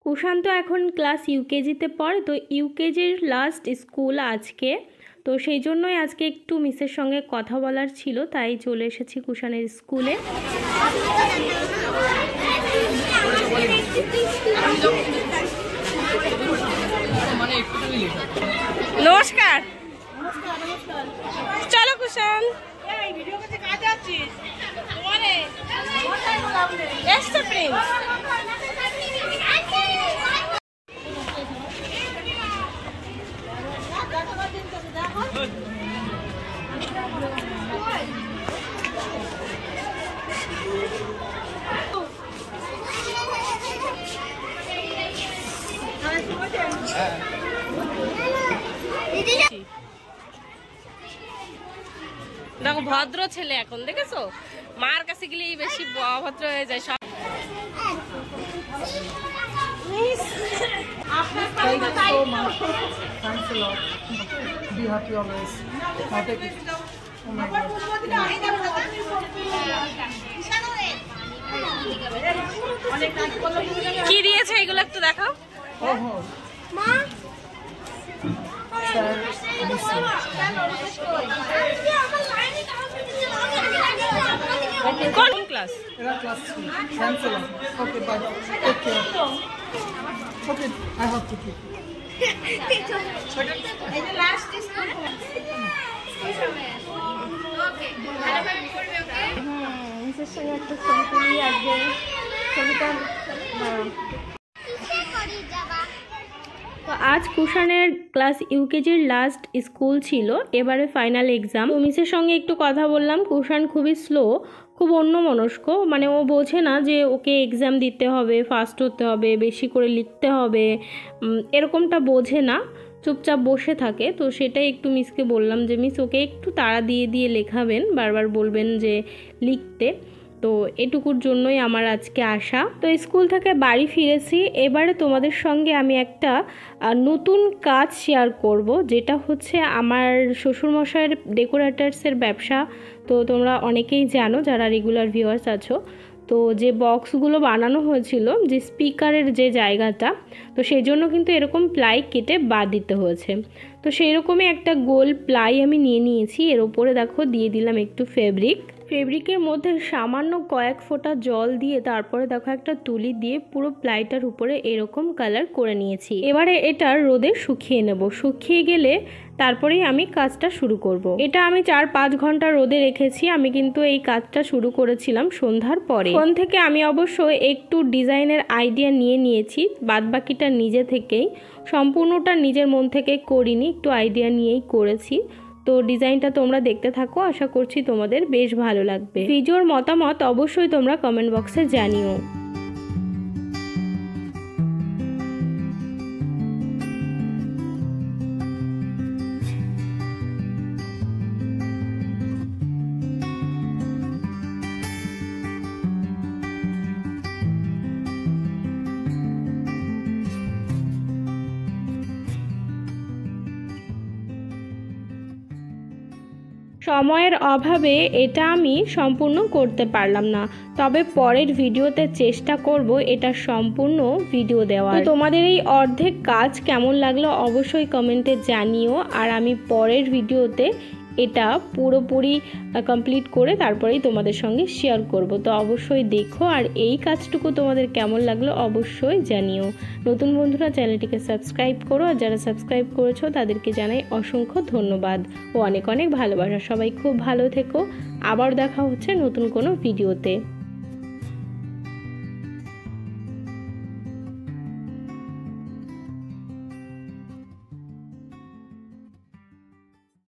কুষাণ তো এখন ক্লাস ইউকেজিতে পড়ে, তো ইউকেজির লাস্ট স্কুল আজকে, তো সেই জন্যই আজকে একটু মিসের সঙ্গে কথা বলার ছিল, তাই চলে এসেছি কুষাণের স্কুলে। নমস্কার, চলো কুষাণ। দেখো ভদ্র ছেলে, এখন দেখেছো মার কাছে গেলেই বেশি অভদ্র হয়ে যায় সব। Thank you so much. Thanks a lot. Be happy always. I'll take it. Oh my God. কি দিয়েছে এগুলো একটু দেখাও। মা কোন ক্লাস? এরা class 3. Thanks a lot. Okay, bye. Take care. Okay, I have to keep. মিসের সঙ্গে একটা ছবি তুলি আজকে। ছবিটা তো আজ কুষাণের ক্লাস ইউকেজির লাস্ট স্কুল ছিল, এবারে ফাইনাল এক্সাম। তো মিসের সঙ্গে একটু কথা বললাম। কুষাণ খুবই স্লো, খুব অন্যমনস্ক, মানে ও বোঝে না যে ওকে এক্সাম দিতে হবে, ফার্স্ট হতে হবে, বেশি করে লিখতে হবে, এরকমটা বোঝে না, চুপচাপ বসে থাকে। তো সেটাই একটু মিসকে বললাম যে মিস ওকে একটু তাড়া দিয়ে দিয়ে লেখাবেন, বারবার বলবেন যে লিখতে। তো এটুকুর জন্যই আমার আজকে আসা। তো স্কুল থেকে বাড়ি ফিরেছি। এবারে তোমাদের সঙ্গে আমি একটা নতুন কাজ শেয়ার করব, যেটা হচ্ছে আমার শ্বশুরমশাইয়ের ডেকোরেটার্সের ব্যবসা। তো তোমরা অনেকেই জানো যারা রেগুলার ভিউয়ার্স আছো। তো যে বক্সগুলো বানানো হয়েছিল, যে স্পিকারের যে জায়গাটা, তো সেই জন্য কিন্তু এরকম প্লাই কেটে বাদ দিতে হয়েছে। তো সেই রকমই একটা গোল প্লাই আমি নিয়ে নিয়েছি। এর ওপরে দেখো দিয়ে দিলাম একটু ফেব্রিকের মধ্যে সামান্য কয়েক ফোঁটা জল দিয়ে তারপরে দেখো একটা তুলি দিয়ে পুরো প্লাইটার উপরে এরকম কালার করে নিয়েছি। এবারে এটা রোদে শুকিয়ে নেব। শুকিয়ে গেলে তারপরেই আমি কাজটা শুরু করব। এটা আমি 4-5 ঘন্টা রোদে রেখেছি। আমি কিন্তু এই কাজটা শুরু করেছিলাম সন্ধ্যার পরে। ফোন থেকে আমি অবশ্য একটু ডিজাইনের আইডিয়া নিয়ে নিয়েছি, বাদবাকিটা নিজে থেকেই, সম্পূর্ণটা নিজের মন থেকে করিনি, একটু আইডিয়া নিয়েই করেছি। তো ডিজাইনটা তোমরা দেখতে থাকো, আশা করছি তোমাদের বেশ ভালো লাগবে। ভিডিওর মতামত অবশ্যই তোমরা কমেন্ট বক্সে জানিও। সময়ের অভাবে এটা আমি সম্পূর্ণ করতে পারলাম না, তবে পরের ভিডিওতে চেষ্টা করব এটা সম্পূর্ণ ভিডিও দেওয়ার। তো তোমাদের এই অর্ধেক কাজ কেমন লাগলো অবশ্যই কমেন্টে জানিও, আর আমি পরের ভিডিওতে এটা পুরোপুরি কমপ্লিট করে তারপরেই তোমাদের সঙ্গে শেয়ার করব। তো অবশ্যই দেখো, আর এই কাজটুকু তোমাদের কেমন লাগলো অবশ্যই জানিও। নতুন বন্ধুরা চ্যানেলটিকে সাবস্ক্রাইব করো, আর যারা সাবস্ক্রাইব করেছো তাদেরকে জানাই অসংখ্য ধন্যবাদ ও অনেক অনেক ভালোবাসা। সবাই খুব ভালো থেকো, আবার দেখা হচ্ছে নতুন কোনো ভিডিওতে।